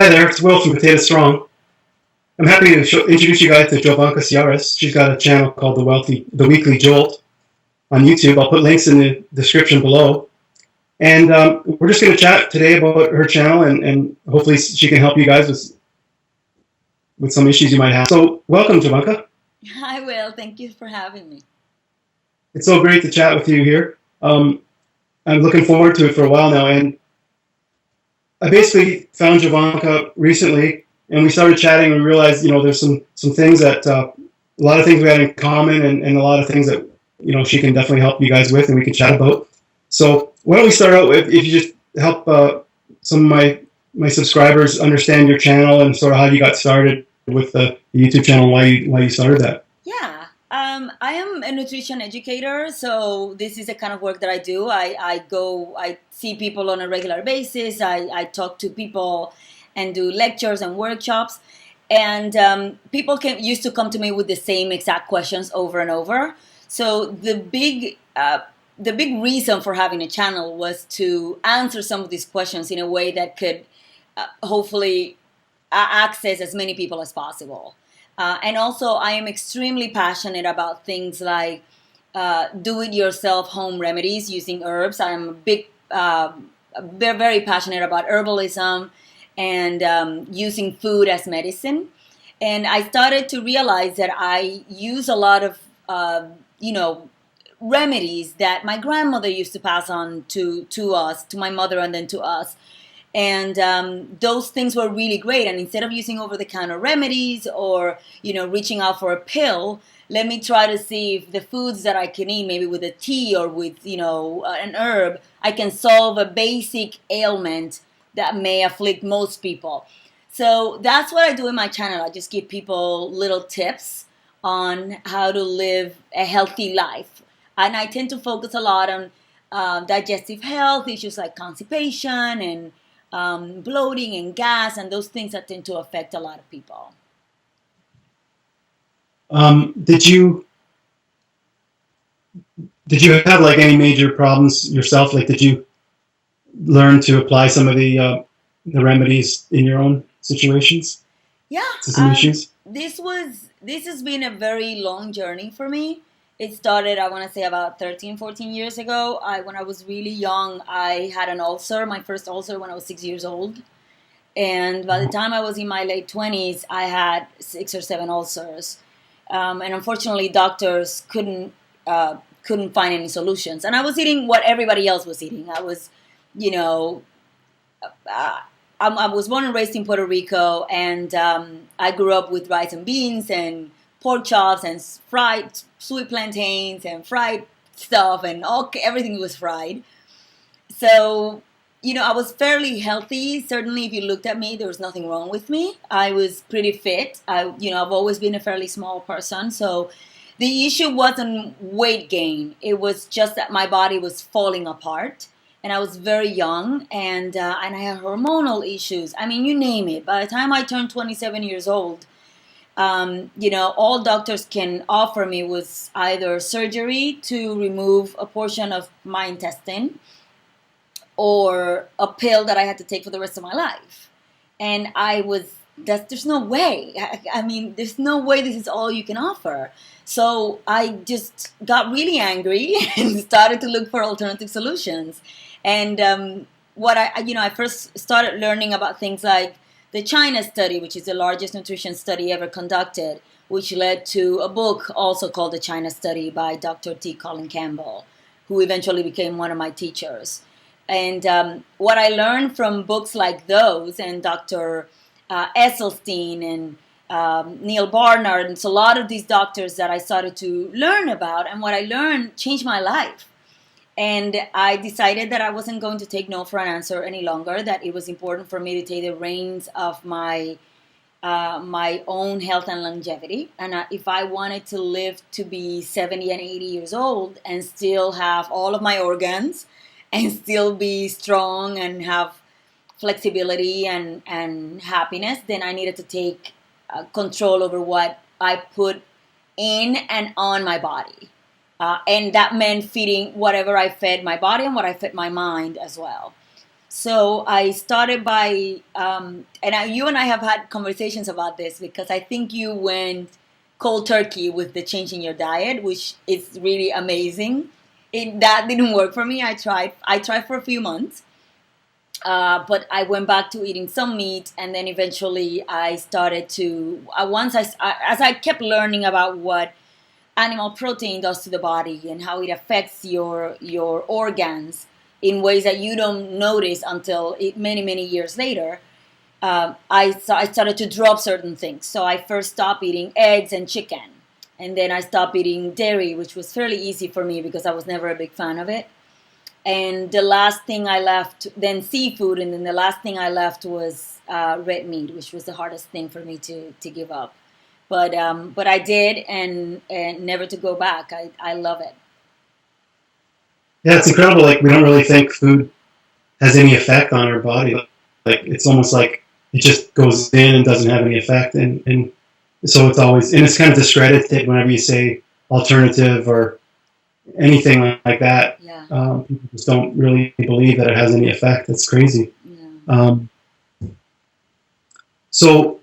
Hi there, it's Will from Potato Strong. I'm happy to introduce you guys to Jovanka Ciares. She's got a channel called The Weekly Jolt on YouTube. I'll put links in the description below. And we're just going to chat today about her channel, and hopefully she can help you guys with some issues you might have. So welcome, Jovanka. Hi, Will. Thank you for having me. It's so great to chat with you here. I'm looking forward to it for a while now, and I basically found Jovanka recently, and we started chatting. And we realized, there's some things that a lot of things we had in common, and a lot of things that she can definitely help you guys with, and we can chat about. So why don't we start out with, if you just help some of my subscribers understand your channel and sort of how you got started with the YouTube channel, why you started that. Yeah, I am a nutrition educator, so this is the kind of work that I do. I see people on a regular basis. I talk to people and do lectures and workshops. And people used to come to me with the same exact questions over and over. So the big reason for having a channel was to answer some of these questions in a way that could hopefully access as many people as possible. And also, I am extremely passionate about things like do-it-yourself home remedies using herbs. I'm a very passionate about herbalism and using food as medicine. And I started to realize that I use a lot of, remedies that my grandmother used to pass on to us, to my mother, and then to us. And those things were really great. And instead of using over-the-counter remedies or reaching out for a pill, let me try to see if the foods that I can eat, maybe with a tea or with an herb, I can solve a basic ailment that may afflict most people. So that's what I do in my channel. I just give people little tips on how to live a healthy life, and I tend to focus a lot on digestive health issues like constipation and bloating and gas and those things that tend to affect a lot of people. Did you have like any major problems yourself? Like, did you learn to apply some of the remedies in your own situations Yeah, to some issues? this has been a very long journey for me. It started, I want to say, about 13, 14 years ago. When I was really young, I had an ulcer, my first ulcer when I was 6 years old. And by the time I was in my late 20s, I had 6 or 7 ulcers. And unfortunately, doctors couldn't find any solutions. And I was eating what everybody else was eating. I was, you know, I was born and raised in Puerto Rico, and I grew up with rice and beans and pork chops and fried sweet plantains and fried stuff, and everything was fried. So, I was fairly healthy. Certainly, if you looked at me, there was nothing wrong with me. I was pretty fit. I've always been a fairly small person. So the issue wasn't weight gain. It was just that my body was falling apart. And I was very young, and I had hormonal issues. I mean, you name it. By the time I turned 27 years old, all doctors can offer me was either surgery to remove a portion of my intestine or a pill that I had to take for the rest of my life. And there's no way. I mean, there's no way this is all you can offer. So I just got really angry and started to look for alternative solutions. And I first started learning about things like the China study, which is the largest nutrition study ever conducted, which led to a book also called the China Study by Dr. T. Colin Campbell, who eventually became one of my teachers. And what I learned from books like those and Dr. Esselstyn and Neil Barnard, and so a lot of these doctors that I started to learn about, and what I learned changed my life. And I decided that I wasn't going to take no for an answer any longer, that it was important for me to take the reins of my own health and longevity. And if I wanted to live to be 70 and 80 years old and still have all of my organs and still be strong and have flexibility and happiness, then I needed to take control over what I put in and on my body. And that meant feeding whatever I fed my body and what I fed my mind as well. So I started by, you and I have had conversations about this because I think you went cold turkey with the change in your diet, which is really amazing. That didn't work for me. I tried for a few months, but I went back to eating some meat, and then eventually I started to. As I kept learning about what animal protein does to the body and how it affects your organs in ways that you don't notice until many years later. I started to drop certain things. So I first stopped eating eggs and chicken, and then I stopped eating dairy, which was fairly easy for me because I was never a big fan of it. And the last thing I left, then seafood, and then the last thing I left was red meat, which was the hardest thing for me to give up. But I did, and never to go back. I love it. Yeah, it's incredible. Like we don't really think food has any effect on our body. Like it's almost like it just goes in and doesn't have any effect, and so it's always and it's kind of discredited whenever you say alternative or anything like that. Yeah. People just don't really believe that it has any effect. That's crazy. Yeah. So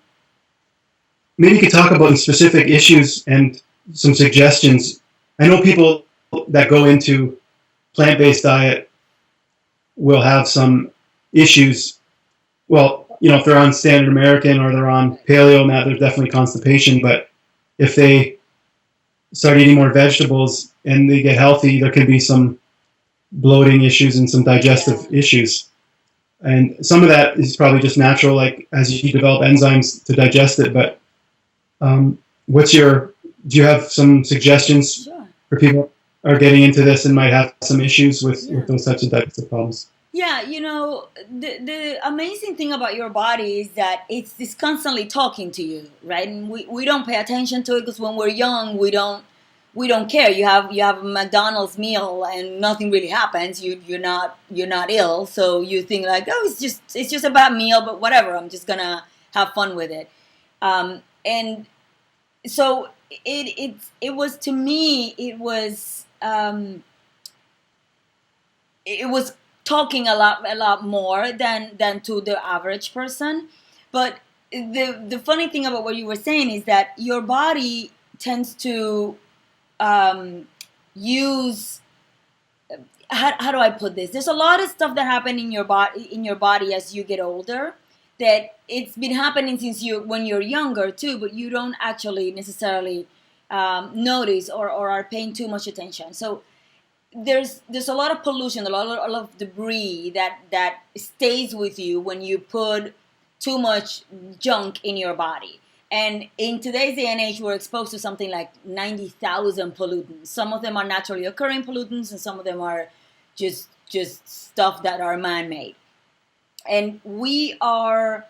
maybe you could talk about specific issues and some suggestions. I know people that go into plant-based diet will have some issues. Well, if they're on standard American or they're on paleo, now there's definitely constipation. But if they start eating more vegetables and they get healthy, there could be some bloating issues and some digestive issues. And some of that is probably just natural, like as you develop enzymes to digest it. But do you have some suggestions for people who are getting into this and might have some issues with those types of digestive problems? Yeah, the amazing thing about your body is that it's constantly talking to you, right? And we don't pay attention to it because when we're young, we don't care. You have a McDonald's meal and nothing really happens. You're not ill, so you think like, oh, it's just a bad meal, but whatever. I'm just gonna have fun with it. And so it was, to me, it was talking a lot more than to the average person. But the funny thing about what you were saying is that your body tends to use, how do I put this? There's a lot of stuff that happen in your body as you get older, that it's been happening since when you're younger too, but you don't actually necessarily notice or are paying too much attention. So there's a lot of pollution, a lot of debris that stays with you when you put too much junk in your body. And in today's day and age, we're exposed to something like 90,000 pollutants. Some of them are naturally occurring pollutants, and some of them are just stuff that are man-made. And we are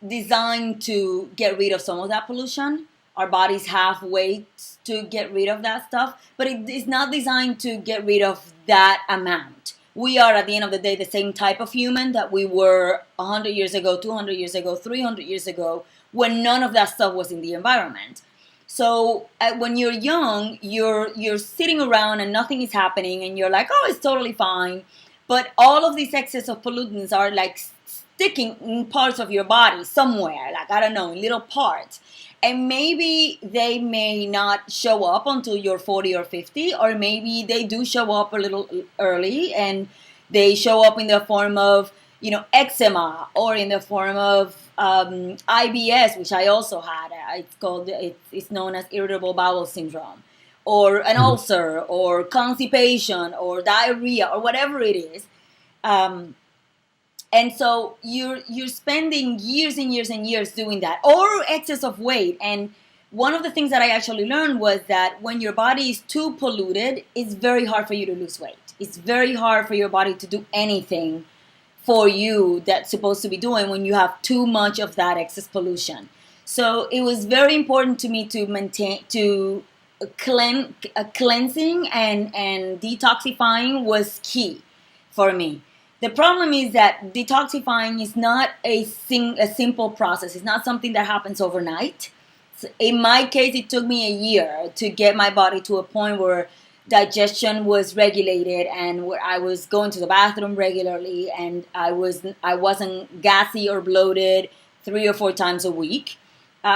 designed to get rid of some of that pollution. Our bodies have ways to get rid of that stuff, but it is not designed to get rid of that amount. We are, at the end of the day, the same type of human that we were 100 years ago, 200 years ago, 300 years ago, when none of that stuff was in the environment. So when you're young, you're sitting around and nothing is happening, and you're like, oh, it's totally fine. But all of these excess of pollutants are like sticking in parts of your body somewhere, like, I don't know, in little parts. And maybe they may not show up until you're 40 or 50, or maybe they do show up a little early, and they show up in the form of, eczema, or in the form of IBS, which I also had. It's known as irritable bowel syndrome, or an ulcer, or constipation, or diarrhea, or whatever it is. And so you're spending years and years and years doing that, or excess of weight. And one of the things that I actually learned was that when your body is too polluted, it's very hard for you to lose weight. It's very hard for your body to do anything for you that's supposed to be doing when you have too much of that excess pollution. So it was very important to me to maintain, cleansing and detoxifying was key for me. The problem is that detoxifying is not a simple process. It's not something that happens overnight. In my case, it took me a year to get my body to a point where digestion was regulated, and where I was going to the bathroom regularly, and I wasn't gassy or bloated 3 or 4 times a week.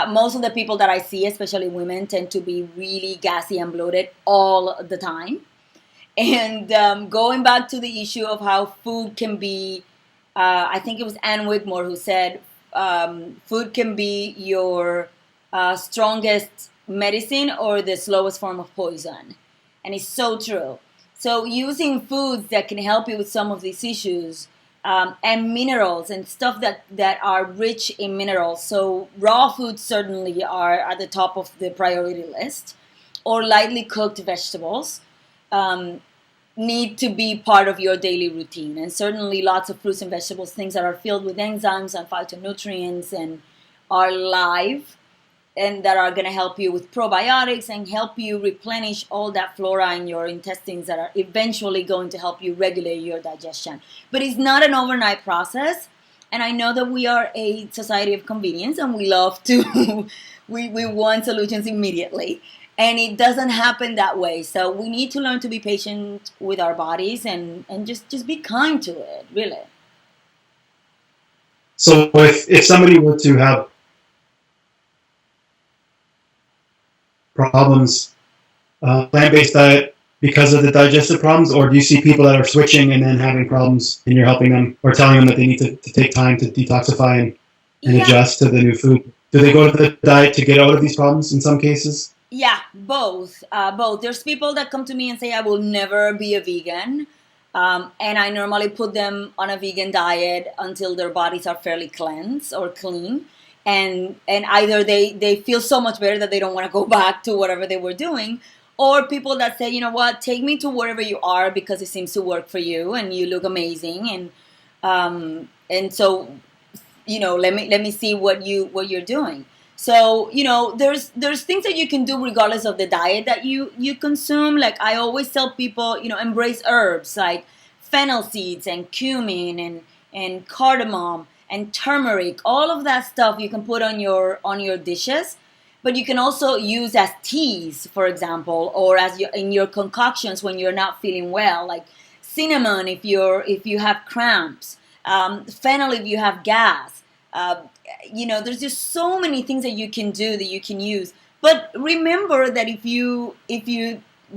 Most of the people that I see, especially women, tend to be really gassy and bloated all the time. And going back to the issue of how food can be, I think it was Ann Wigmore who said, food can be your strongest medicine or the slowest form of poison. And it's so true. So using foods that can help you with some of these issues, and minerals and stuff that are rich in minerals. So raw foods certainly are at the top of the priority list, or lightly cooked vegetables. Um, Need to be part of your daily routine. And certainly lots of fruits and vegetables, things that are filled with enzymes and phytonutrients and are live and that are going to help you with probiotics and help you replenish all that flora in your intestines that are eventually going to help you regulate your digestion. But it's not an overnight process. And I know that we are a society of convenience and we love to, we want solutions immediately. And it doesn't happen that way. So we need to learn to be patient with our bodies and just be kind to it, really. So if somebody were to have problems, plant-based diet because of the digestive problems, or do you see people that are switching and then having problems and you're helping them or telling them that they need to take time to detoxify and Yeah. adjust to the new food? Do they go to the diet to get out of these problems in some cases? Yeah, both. Both. There's people that come to me and say, I will never be a vegan. And I normally put them on a vegan diet until their bodies are fairly cleansed or clean. And either they feel so much better that they don't want to go back to whatever they were doing, or people that say, you know what, take me to wherever you are because it seems to work for you and you look amazing. And so, let me see what you're doing. So, there's things that you can do regardless of the diet that you consume. Like I always tell people, embrace herbs like fennel seeds and cumin and cardamom and turmeric. All of that stuff you can put on your dishes, but you can also use as teas, for example, or as in your concoctions when you're not feeling well, like cinnamon if you have cramps, fennel if you have gas. Uh, there's just so many things that you can do that you can use. But remember that if you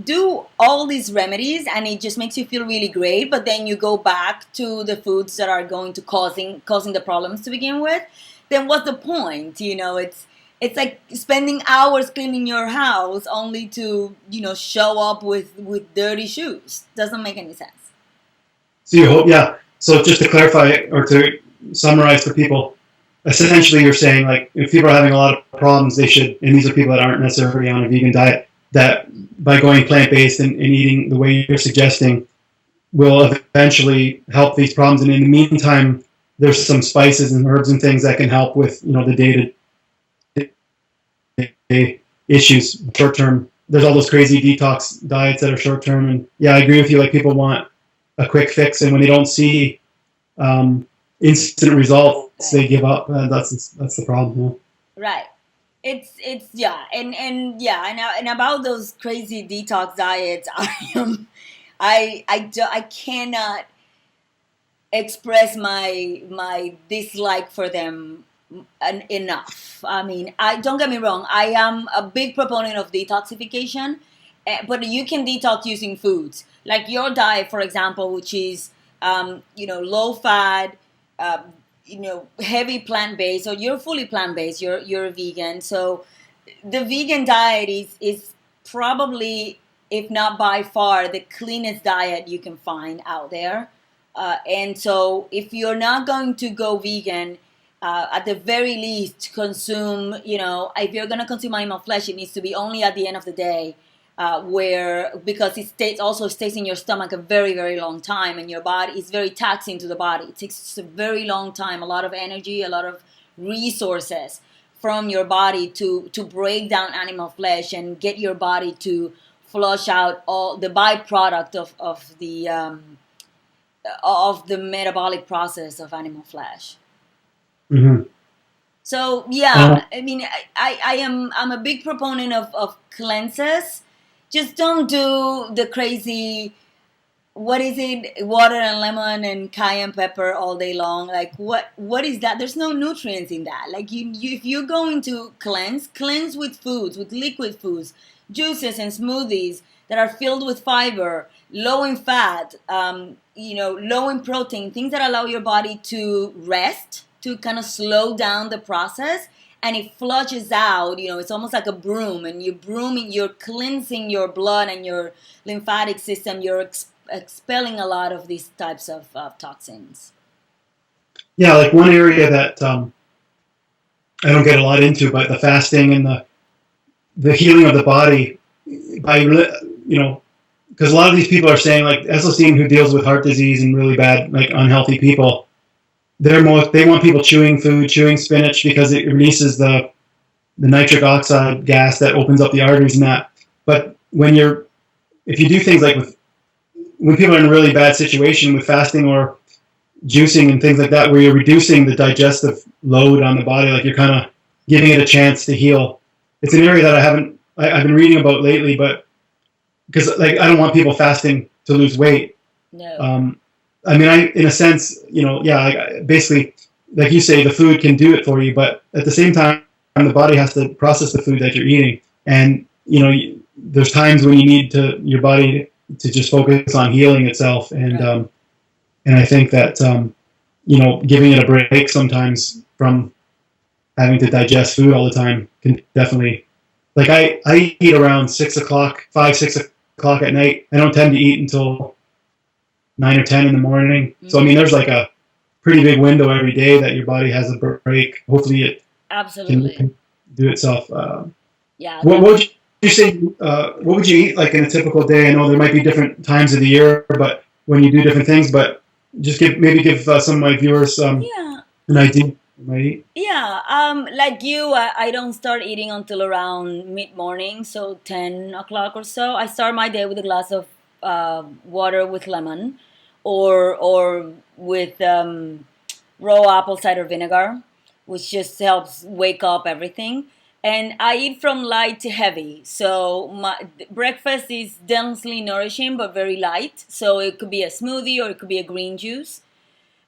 do all these remedies and it just makes you feel really great, but then you go back to the foods that are going to causing the problems to begin with, then what's the point? It's like spending hours cleaning your house only to show up with dirty shoes. Doesn't make any sense. So you hope, yeah. So just to clarify or to summarize for people, essentially you're saying like if people are having a lot of problems, they should, and these are people that aren't necessarily on a vegan diet, that by going plant-based and eating the way you're suggesting will eventually help these problems. And in the meantime, there's some spices and herbs and things that can help with the day-to-day issues short term. There's all those crazy detox diets that are short term, and yeah, I agree with you. Like people want a quick fix, and when they don't see instant results, they give up. That's the problem. Right. It's yeah, and yeah, and about those crazy detox diets, I cannot express my dislike for them enough. I mean, I don't get me wrong. I am a big proponent of detoxification, but you can detox using foods like your diet, for example, which is low fat, uh, heavy plant based. So you're fully plant based. You're a vegan. So the vegan diet is probably, if not by far, the cleanest diet you can find out there. And so if you're not going to go vegan, at the very least consume, if you're going to consume animal flesh, it needs to be only at the end of the day, because it stays in your stomach a very, very long time, and your body is very taxing to the body. It takes a very long time, a lot of energy, a lot of resources from your body to break down animal flesh and get your body to flush out all the byproduct of the metabolic process of animal flesh. Mm-hmm. So yeah, I mean, I'm a big proponent of cleanses, just don't do the crazy, what is it, water and lemon and cayenne pepper all day long. Like what is that? There's no nutrients in that. Like if you're going to cleanse with foods, with liquid foods, juices and smoothies that are filled with fiber, low in fat, low in protein, things that allow your body to rest, to kind of slow down the process, and it flushes out. It's almost like a broom, and you're cleansing your blood and your lymphatic system. You're expelling a lot of these types of toxins. Yeah, like one area that I don't get a lot into, but the fasting and the healing of the body by because a lot of these people are saying, like Esselstyn, who deals with heart disease and really bad, like unhealthy people, they want people chewing spinach because it releases the nitric oxide gas that opens up the arteries and that. But if you do things like when people are in a really bad situation with fasting or juicing and things like that, where you're reducing the digestive load on the body, like you're kind of giving it a chance to heal. It's an area that I've been reading about lately, but because like I don't want people fasting to lose weight. No. I mean, in a sense, basically, like you say, the food can do it for you, but at the same time, the body has to process the food that you're eating, and there's times when you need your body to just focus on healing itself, and Right. and I think that giving it a break sometimes from having to digest food all the time can definitely. Like I eat around 6 o'clock, 5, 6 o'clock at night. I don't tend to eat until 9 or 10 in the morning. So I mean, there's like a pretty big window every day that your body has a break. Hopefully, it Absolutely. can do itself. Yeah. What would you say? What would you eat like in a typical day? I know there might be different times of the year, but when you do different things, but just give some of my viewers Yeah. an idea of what I eat. Yeah, like you, I don't start eating until around mid morning, so 10 o'clock or so. I start my day with a glass of water with lemon, or with raw apple cider vinegar, which just helps wake up everything. And I eat from light to heavy. So my breakfast is densely nourishing but very light. So it could be a smoothie or it could be a green juice.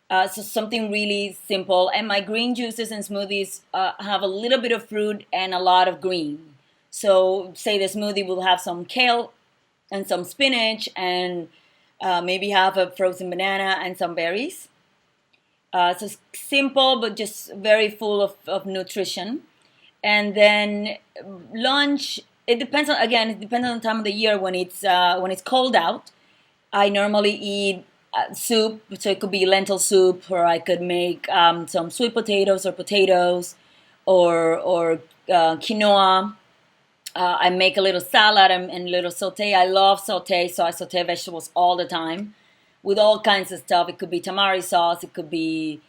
So something really simple. And my green juices and smoothies have a little bit of fruit and a lot of green. So say the smoothie will have some kale and some spinach and maybe have a frozen banana and some berries. So simple but just very full of nutrition. And then lunch, it depends on the time of the year. When it's cold out, I normally eat soup, so it could be lentil soup, or I could make some sweet potatoes or potatoes, or quinoa. I make a little salad and a little saute. I love saute, so I saute vegetables all the time with all kinds of stuff. It could be tamari sauce. It could be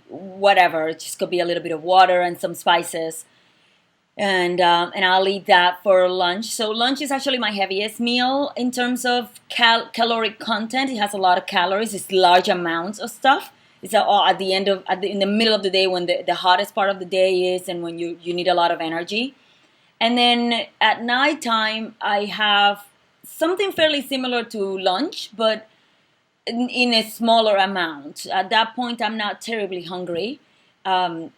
whatever. It just could be a little bit of water and some spices, and I'll eat that for lunch. So lunch is actually my heaviest meal in terms of caloric content. It has a lot of calories. It's large amounts of stuff. It's in the middle of the day when the hottest part of the day is, and when you need a lot of energy. And then at nighttime, I have something fairly similar to lunch, but in a smaller amount. At that point, I'm not terribly hungry, and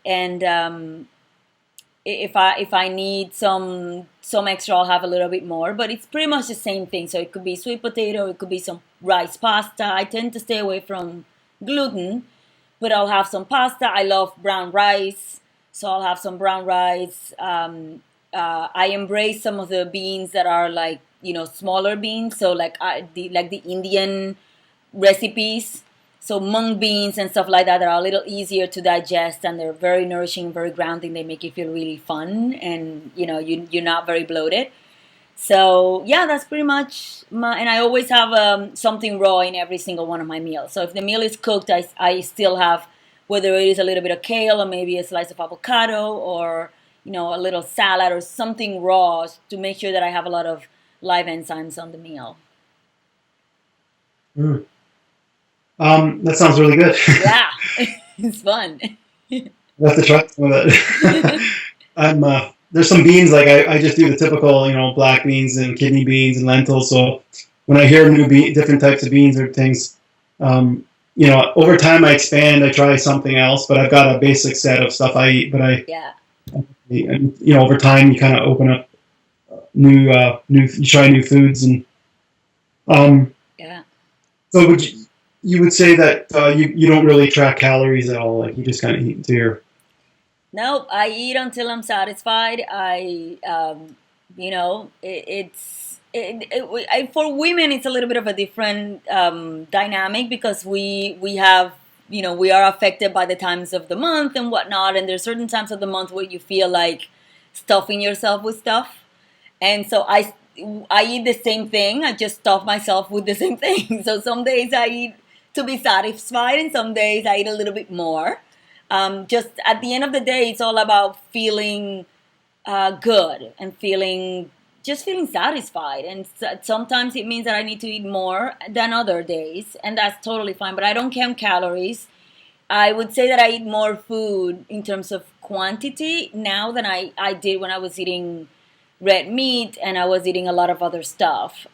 if I need some extra, I'll have a little bit more. But it's pretty much the same thing. So it could be sweet potato, it could be some rice pasta. I tend to stay away from gluten, but I'll have some pasta. I love brown rice, so I'll have some brown rice. I embrace some of the beans that are like smaller beans. So the Indian recipes. So mung beans and stuff like that are a little easier to digest, and they're very nourishing, very grounding. They make you feel really fun, and you're not very bloated. So yeah, that's pretty much and I always have something raw in every single one of my meals. So if the meal is cooked, I still have, whether it is a little bit of kale or maybe a slice of avocado, or a little salad or something raw, to make sure that I have a lot of live enzymes on the meal. Mm. That sounds really good. Yeah, it's fun. I'll have to try some of that. I'm there's some beans, like I just do the typical, black beans and kidney beans and lentils. So when I hear different types of beans or things, um, over time I expand, I try something else, but I've got a basic set of stuff I eat. But Yeah. over time you kind of open up you try new foods. And Yeah. so you would say that you don't really track calories at all, like you just kind of eat into your. No, I eat until I'm satisfied. For women, it's a little bit of a different dynamic because we have, we are affected by the times of the month and whatnot. And there's certain times of the month where you feel like stuffing yourself with stuff. And so I eat the same thing. I just stuff myself with the same thing. So some days I eat to be satisfied, and some days I eat a little bit more. Just at the end of the day, it's all about feeling good and feeling satisfied. And sometimes it means that I need to eat more than other days, and that's totally fine. But I don't count calories. I would say that I eat more food in terms of quantity now than I did when I was eating red meat and I was eating a lot of other stuff.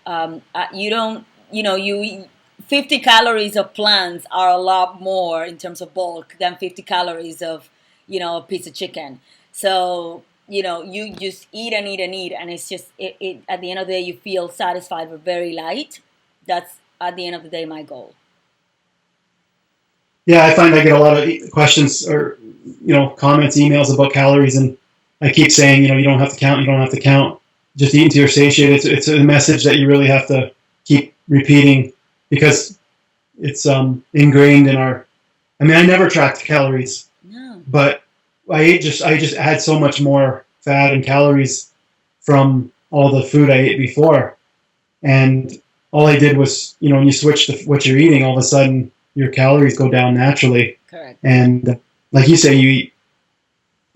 You don't, you 50 calories of plants are a lot more in terms of bulk than 50 calories of, a piece of chicken. So, you just eat and eat and eat, and it's just, at the end of the day, you feel satisfied but very light. That's, at the end of the day, my goal. Yeah, I find I get a lot of questions or comments, emails about calories, and I keep saying, you don't have to count, you don't have to count. Just eat until you're satiated. It's a message that you really have to keep repeating because it's ingrained in our. I mean, I never tracked calories, No. but I just add so much more fat and calories from all the food I ate before, and all I did was, when you switch to what you're eating, all of a sudden your calories go down naturally. Correct. And like you say,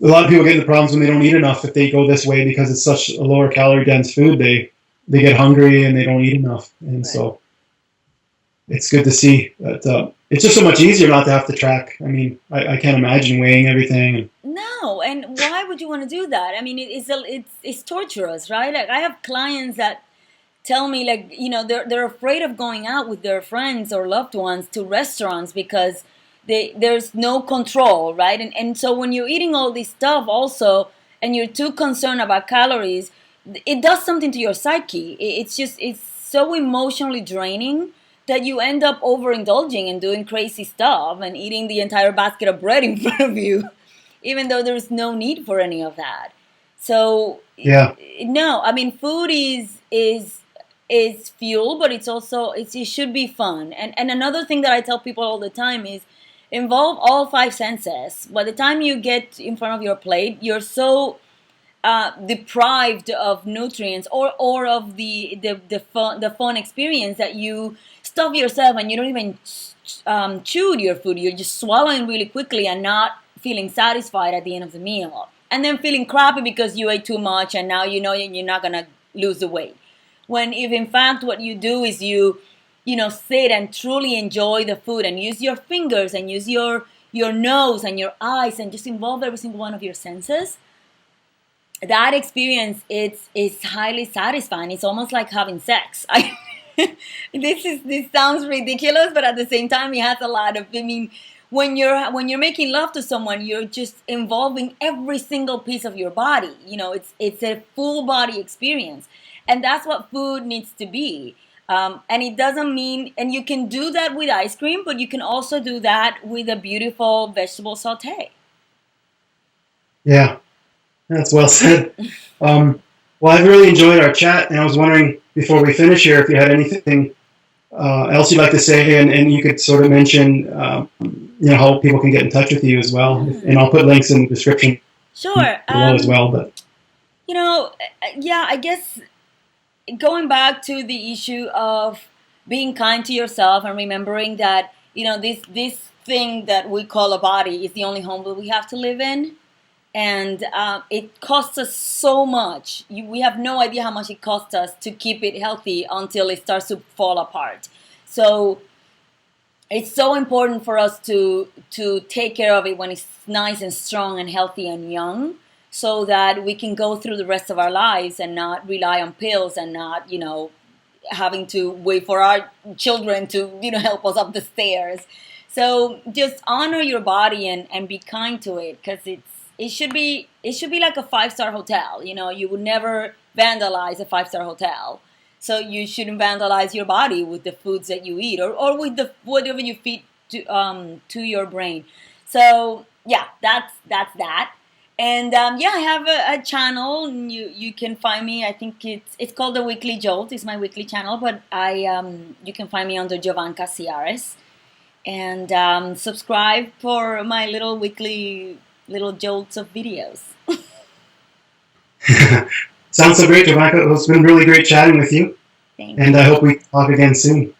a lot of people get into problems when they don't eat enough if they go this way because it's such a lower calorie dense food. They get hungry and they don't eat enough, and right. So it's good to see that it's just so much easier not to have to track. I mean, I can't imagine weighing everything. No, and why would you want to do that? I mean, it's torturous, right? Like I have clients that tell me, like, they're afraid of going out with their friends or loved ones to restaurants because there's no control, right? And so when you're eating all this stuff also, and you're too concerned about calories, it does something to your psyche. It's so emotionally draining that you end up overindulging and doing crazy stuff and eating the entire basket of bread in front of you, even though there's no need for any of that. So yeah, no, I mean, food is fuel, but it should be fun. And another thing that I tell people all the time is involve all five senses. By the time you get in front of your plate, you're so deprived of nutrients or of the fun experience that you stuff yourself and you don't even chew your food. You're just swallowing really quickly and not feeling satisfied at the end of the meal, and then feeling crappy because you ate too much and now you're not gonna lose the weight. When if in fact what you do is you sit and truly enjoy the food and use your fingers and use your nose and your eyes and just involve every single one of your senses, that experience is highly satisfying. It's almost like having sex. This sounds ridiculous, but at the same time, it has a lot of. I mean, when you're making love to someone, you're just involving every single piece of your body. It's a full body experience, and that's what food needs to be. And it doesn't mean, and you can do that with ice cream, but you can also do that with a beautiful vegetable saute. Yeah. That's well said. Well, I've really enjoyed our chat, and I was wondering before we finish here if you had anything else you'd like to say, and you could sort of mention, how people can get in touch with you as well, and I'll put links in the description. Sure. Below as well, but yeah, I guess going back to the issue of being kind to yourself and remembering that this thing that we call a body is the only home that we have to live in. And it costs us so much. We have no idea how much it costs us to keep it healthy until it starts to fall apart. So it's so important for us to take care of it when it's nice and strong and healthy and young, so that we can go through the rest of our lives and not rely on pills and not, having to wait for our children to, help us up the stairs. So just honor your body and be kind to it, because it should be like a 5-star hotel. You would never vandalize a 5-star hotel. So you shouldn't vandalize your body with the foods that you eat, or with the whatever you feed to your brain. So yeah, that's that. And yeah, I have a channel. And you can find me. I think it's called the Weekly Jolt. It's my weekly channel, but you can find me under Jovanka Ciares. And subscribe for my little weekly little jolts of videos. Sounds so great, Jovanka. It's been really great chatting with you, Thank and you. I hope we talk again soon.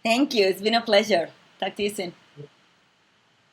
Thank you. It's been a pleasure. Talk to you soon.